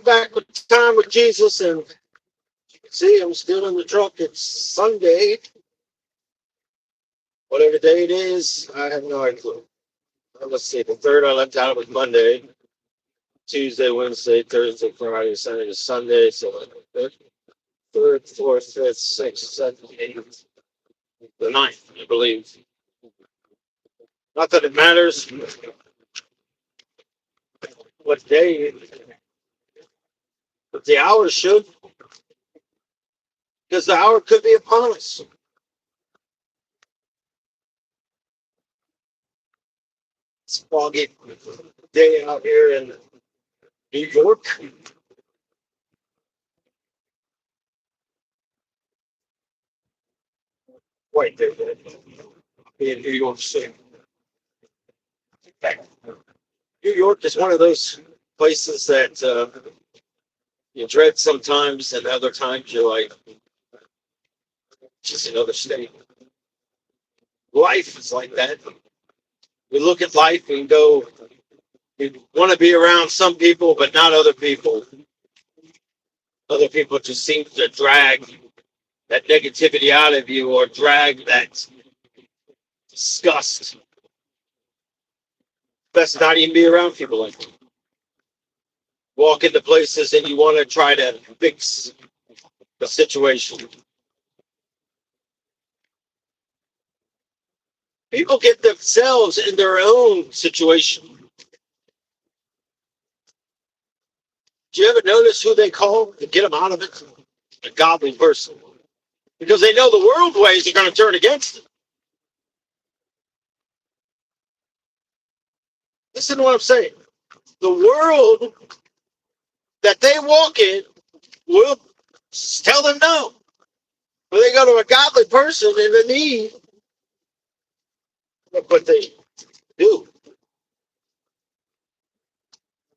back with time with Jesus, and you can see I'm still in the truck. It's Sunday, whatever day it is. I have no idea. Let's see. The third I left out was Monday, Tuesday, Wednesday, Thursday, Friday, Saturday, Sunday. So third, fourth, fifth, sixth, seventh, eighth, the ninth, I believe. Not that it matters what day, but the hour should, because the hour could be upon us. It's a foggy day out here in New York. Wait, there, in New York City. New York is one of those places that you dread sometimes, and other times you're like, just another state. Life is like that. We look at life and go, you want to be around some people, but not other people. Other people just seem to drag that negativity out of you or drag that disgust. Best not even be around people like that. Walk into places and you want to try to fix the situation. People get themselves in their own situation. Do you ever notice who they call to get them out of it? A godly person. Because they know the world ways are going to turn against them. Listen to what I'm saying. The world that they walk in will tell them no. But they go to a godly person in the need. But they do.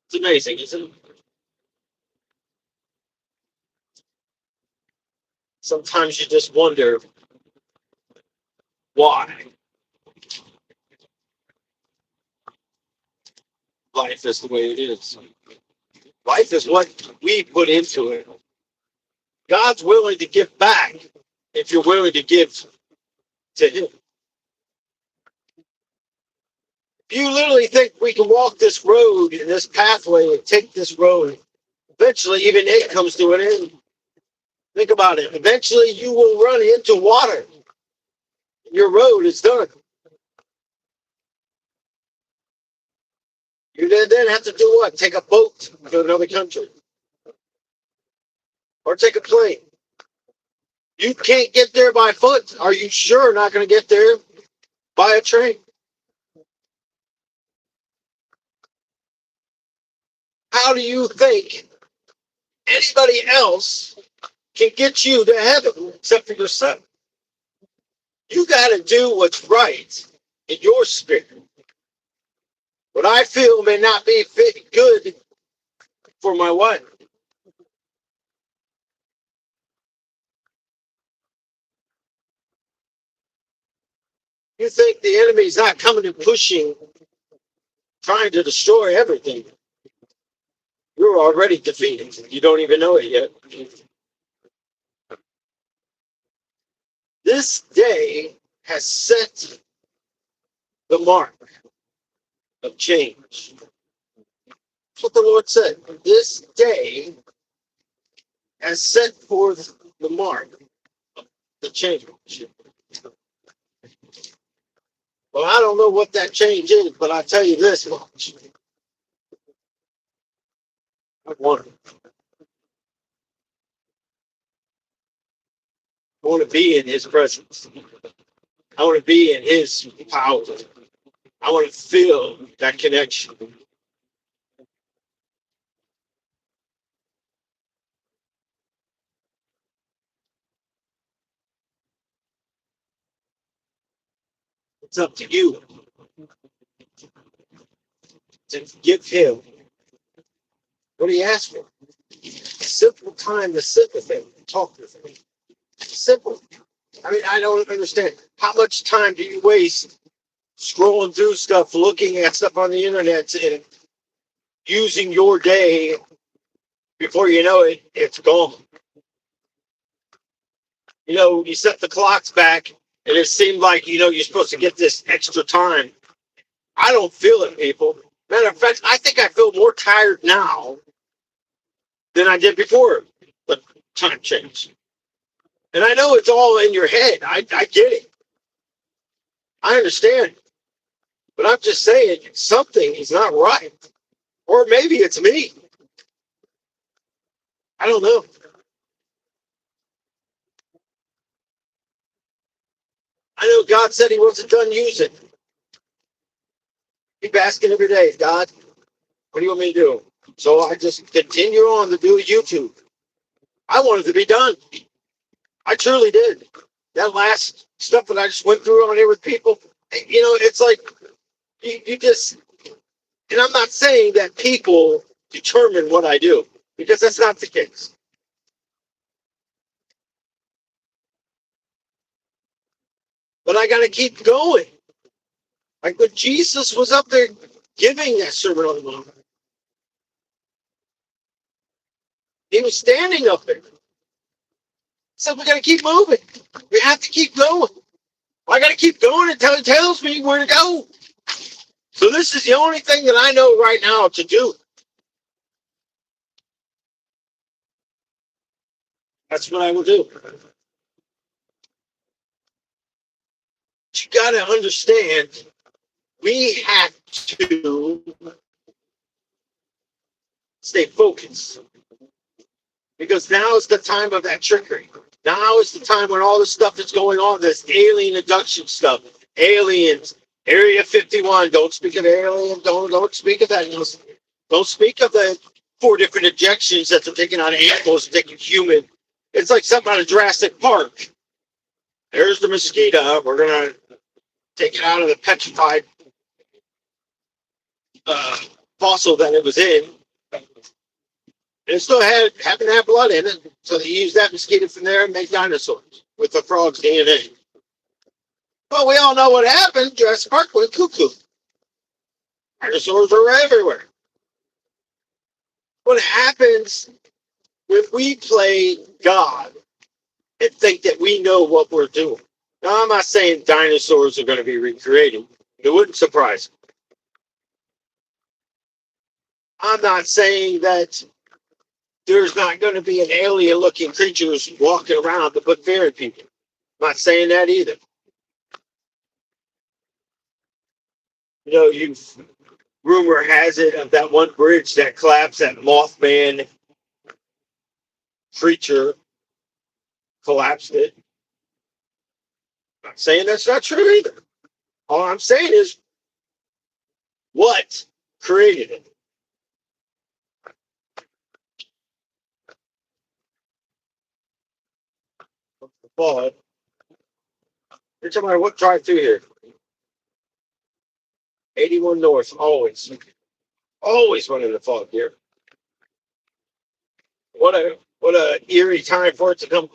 It's amazing, isn't it? Sometimes you just wonder why life is the way it is. Life is what we put into it. God's willing to give back if you're willing to give to Him. If you literally think we can walk this road and this pathway and take this road, eventually even it comes to an end. Think about it. Eventually you will run into water. Your road is done. You then have to do what? Take a boat to another country. Or take a plane. You can't get there by foot. Are you sure not going to get there by a train? How do you think anybody else can get you to heaven except for yourself? You got to do what's right in your spirit. What I feel may not be good for my wife. You think the enemy's not coming and pushing, trying to destroy everything. You're already defeated. You don't even know it yet. This day has set the mark of change. That's what the Lord said. This day has set forth the mark of the change. Well, I don't know what that change is, but I tell you this much. I want it. I want to be in His presence. I want to be in His power. I want to feel that connection. It's up to you to give Him what He asked for. Simple time to sit with Him, talk with Him. Simple. I mean, I don't understand. How much time do you waste scrolling through stuff, looking at stuff on the internet, and using your day Before you know it, it's gone. You set the clocks back, and it seemed like, you're supposed to get this extra time. I don't feel it, people. Matter of fact, I think I feel more tired now than I did before the time change. And I know it's all in your head. I get it. I understand. But I'm just saying something is not right. Or maybe it's me. I don't know. I know God said he wasn't done using. Keep asking every day, God, what do you want me to do? So I just continue on to do YouTube. I wanted to be done. I truly did. That last stuff that I just went through on here with people, it's like you just, and I'm not saying that people determine what I do, because that's not the case. But I got to keep going. Like when Jesus was up there giving that Sermon on the Mount, he was standing up there. So we got to keep moving. We have to keep going. I got to keep going until he tells me where to go. So this is the only thing that I know right now to do. That's what I will do. But you got to understand, we have to stay focused. Because now is the time of that trickery. Now is the time when all this stuff is going on, this alien abduction stuff. Aliens, Area 51, don't speak of aliens, don't speak of that. Don't speak of the 4 different injections that they're taking out of animals and taking human. It's like something out of Jurassic Park. There's the mosquito. We're going to take it out of the petrified fossil that it was in. It still happened to have blood in it, so they used that mosquito from there and made dinosaurs with the frog's DNA. But we all know what happened. Jurassic Park went cuckoo. Dinosaurs are everywhere. What happens when we play God and think that we know what we're doing? Now, I'm not saying dinosaurs are going to be recreated. It wouldn't surprise me. I'm not saying that there's not going to be an alien-looking creatures walking around to put fear in people. I'm not saying that either. Rumor has it of that one bridge that collapsed, that Mothman creature collapsed it. I'm not saying that's not true either. All I'm saying is, what created it? But you're talking about what drive through here? 81 North, always running the fog here. What a eerie time for it to come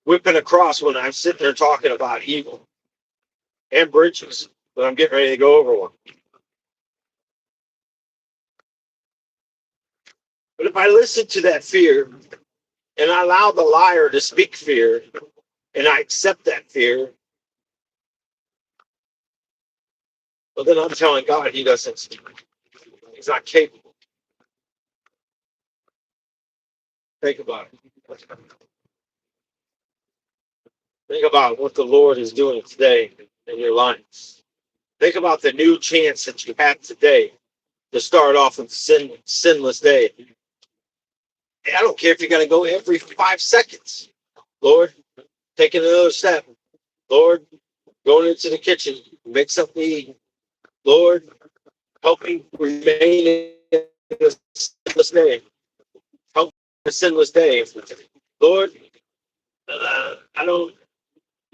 whipping across when I'm sitting there talking about evil and bridges, but I'm getting ready to go over one. But if I listen to that fear and I allow the liar to speak fear and I accept that fear, well, then I'm telling God he doesn't speak. He's not capable. Think about it. Think about what the Lord is doing today in your lives. Think about the new chance that you have today to start off with a sinless day. I don't care if you're going to go every 5 seconds. Lord, taking another step. Lord, going into the kitchen, make something to eat. Lord, help me remain in a sinless day. Help me in a sinless day. Lord, I don't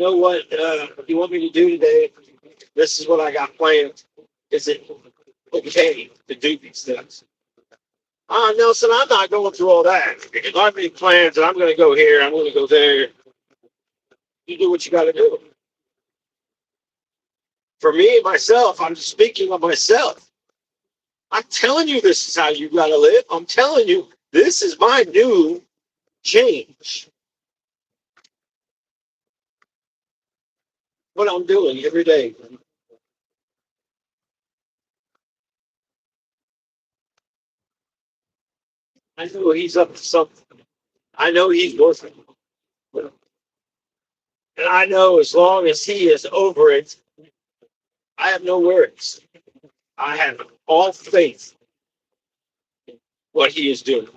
know what you want me to do today. This is what I got planned. Is it okay to do these things? Nelson, I'm not going through all that. Because I make plans and I'm going to go here, I'm going to go there. You do what you got to do. For me, myself, I'm speaking of myself. I'm telling you this is how you got to live. I'm telling you This is my new change. What I'm doing every day. I know he's up to something. I know he's working. And I know as long as he is over it, I have no worries. I have all faith in what he is doing.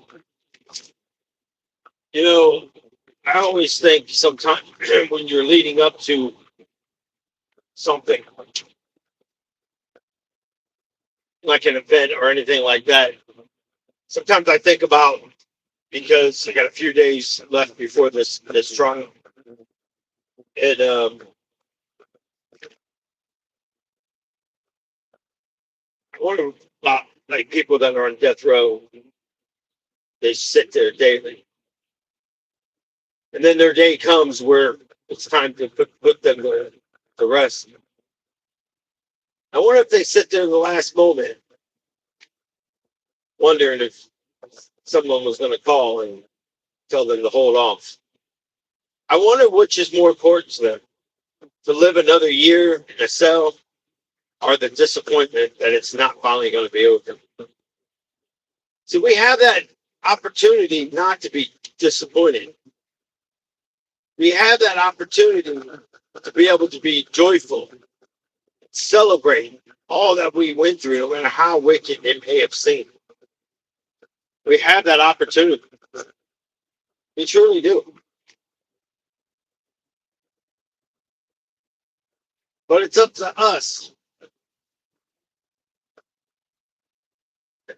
You know, I always think sometimes when you're leading up to something like an event or anything like that, sometimes I think about because I got a few days left before this trial, and I wonder about like people that are on death row. They sit there daily, and then their day comes where it's time to put them to rest. I wonder if they sit there in the last moment, wondering if someone was going to call and tell them to hold off. I wonder which is more important to them: to live another year in a cell, or the disappointment that it's not finally going to be over. See, we have that opportunity not to be disappointed. We have that opportunity to be able to be joyful, celebrate all that we went through, no matter how wicked it may have seemed. We have that opportunity. We truly do. But it's up to us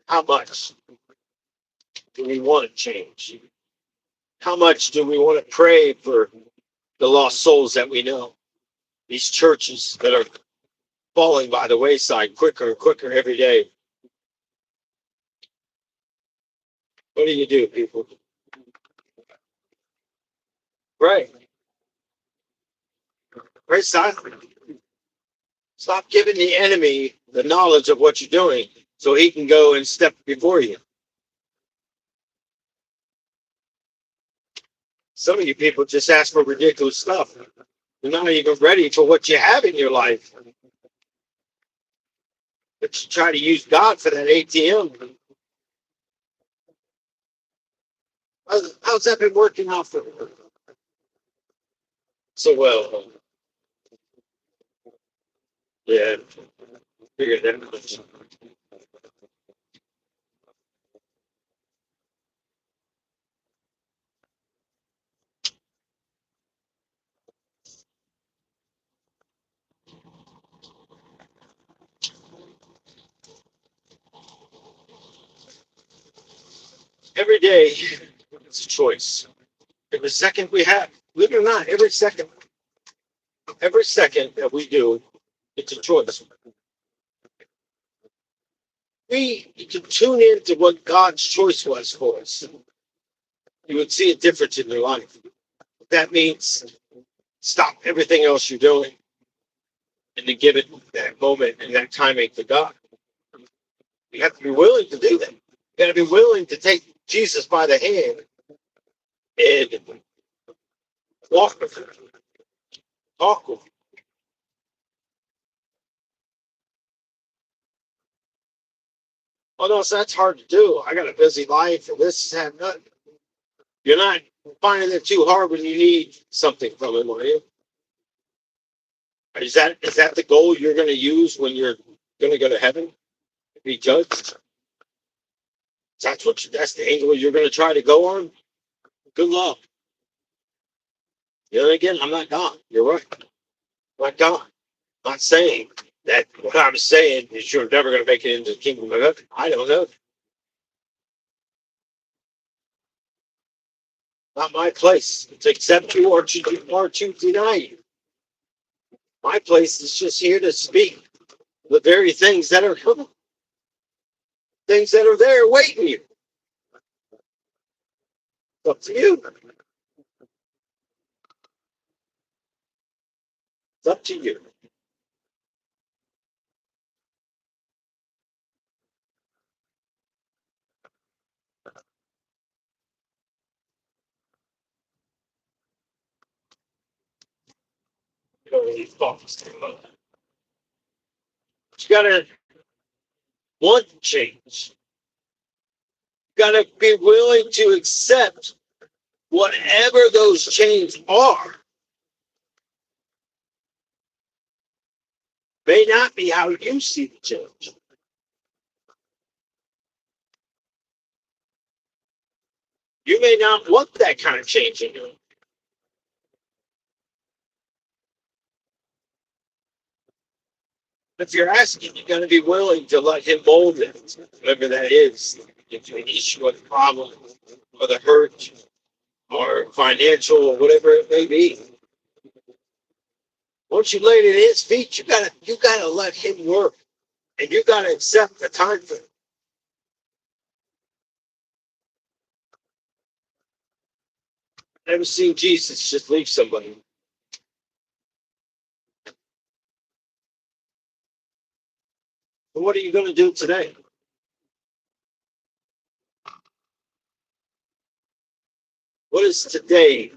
how much do we want to change? How much do we want to pray for the lost souls that we know? These churches that are falling by the wayside quicker and quicker every day. What do you do, people? Pray. Pray silently. Stop giving the enemy the knowledge of what you're doing so he can go and step before you. Some of you people just ask for ridiculous stuff. You're not even ready for what you have in your life. But you try to use God for that ATM. How's that been working out for you so well? Yeah, figured that much. Every day, it's a choice. Every second we have, believe it or not, every second that we do, it's a choice. We can tune in to what God's choice was for us. You would see a difference in your life. That means stop everything else you're doing and to give it that moment and that timing to God. You have to be willing to do that. You got to be willing to take Jesus by the hand and walk with him, talk with him. Oh no, so that's hard to do. I got a busy life and this and that. You're not finding it too hard when you need something from him, are you? Is that the goal you're going to use when you're going to go to heaven? Be judged? That's the angle you're going to try to go on? Good luck. Again, I'm not God. You're right. I'm not God. I'm not saying that what I'm saying is you're never going to make it into the kingdom of heaven. I don't know. Not my place. To accept you or to deny you. My place is just here to speak the very things that are coming, things that are there waiting you. It's up to you. It's up to you. these thoughts. You gotta want change. You gotta be willing to accept whatever those changes are. May not be how you see the change. You may not want that kind of change in you. If you're asking, you're going to be willing to let him mold it, whatever that is, into an issue or the problem or the hurt or financial or whatever it may be. Once you lay it at his feet, you gotta let him work, and you gotta accept the time frame. Never seen Jesus just leave somebody. But what are you going to do today? What is today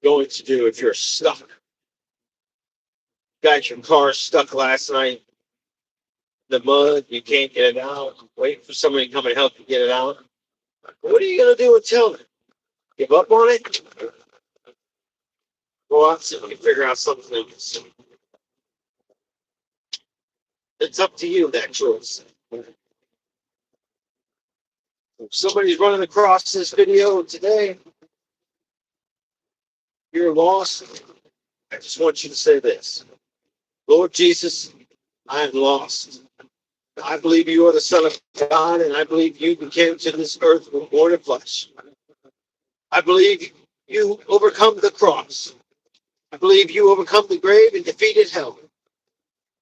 going to do if you're stuck? Got your car stuck last night in the mud, you can't get it out, wait for somebody to come and help you get it out. What are you going to do until then? Give up on it? Go out and figure out something else. It's up to you, that choice. If somebody's running across this video today, you're lost, I just want you to say this. Lord Jesus, I am lost. I believe you are the Son of God, and I believe you came to this earth with born of flesh. I believe you overcome the cross. I believe you overcome the grave and defeated hell.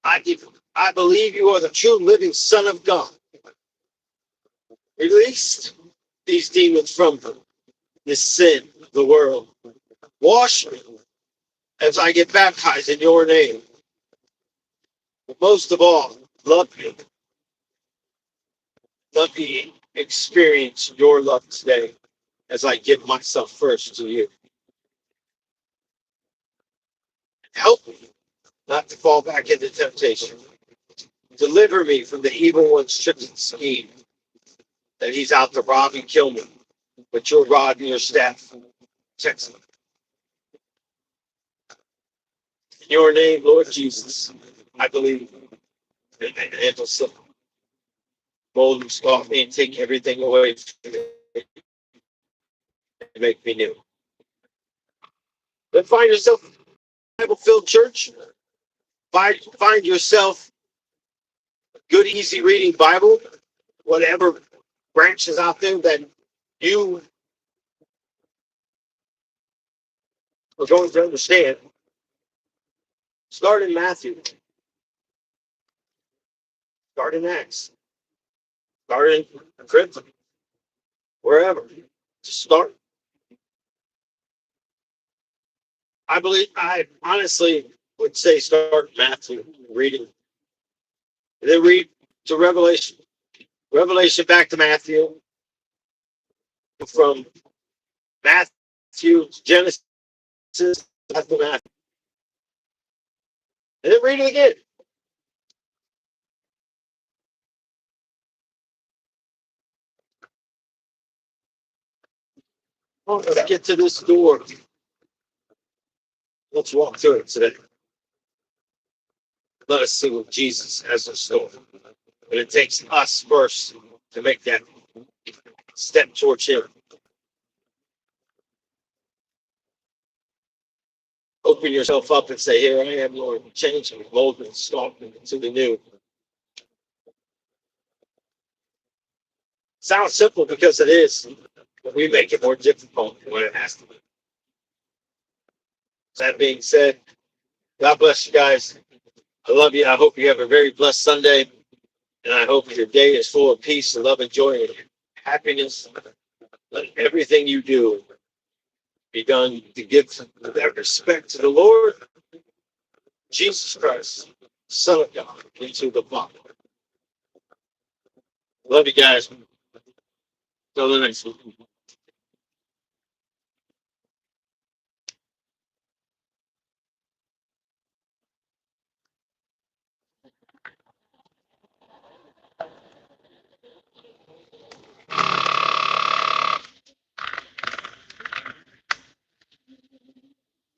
I believe you are the true living Son of God. Release these demons from them, this sin of the world. Wash me as I get baptized in your name. But most of all, love me. Let me experience your love today as I give myself first to you. Help me not to fall back into temptation. Deliver me from the evil one's trick and scheme that he's out to rob and kill me. But your rod and your staff protects me. In your name, Lord Jesus, I believe. And it'll slip. Mold and scoff me and take everything away from me and make me new. Then find yourself in a Bible-filled church. Find yourself a good, easy reading Bible, whatever branches out there that you are going to understand. Start in Matthew. Start in Acts. Start in Corinthians. Wherever. Just start. I honestly would say start Matthew, reading. And then read to Revelation. Revelation back to Matthew. From Matthew, Genesis, back to Matthew. And then read it again. Oh, let's get to this door. Let's walk through it today. Let us see what Jesus has in store. And it takes us first to make that step towards him. Open yourself up and say, here I am, Lord. Change me, mold me, sculpt me into the new. Sounds simple because it is, but we make it more difficult when it has to be. That being said, God bless you guys. I love you. I hope you have a very blessed Sunday. And I hope your day is full of peace and love and joy and happiness. Let everything you do be done to give that respect to the Lord, Jesus Christ, Son of God, into the Father. Love you guys. Till the next one.